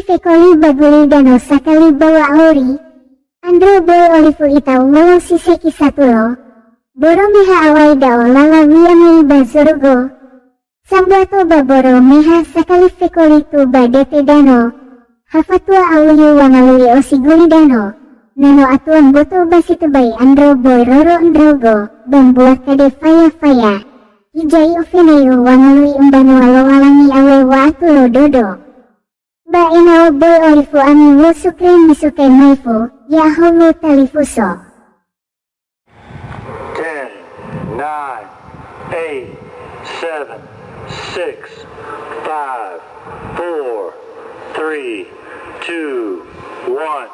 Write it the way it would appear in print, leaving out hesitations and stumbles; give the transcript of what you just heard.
fekoli baguli dano sakali bawa ori. Andro boy olifu itau walau siseki satulo. Boro meha awai dao lala wiamai bazorgo. Sambuato baboro meha sakali fekoli tu badete dano. Hafatua awuyu wangalui osiguli dano. Nano atuan boto basitubai andro boy roro androgo. Bambuat kade faya faya. Ijai ofeneyu wangalui umbano walangi awe wa atulo dodo. Ba enao boy olifu ami wo sukren bisuken maifu. Ya holo talifuso. 10, 9, 8, 7, 6, 5, 4, 3, 2, 1.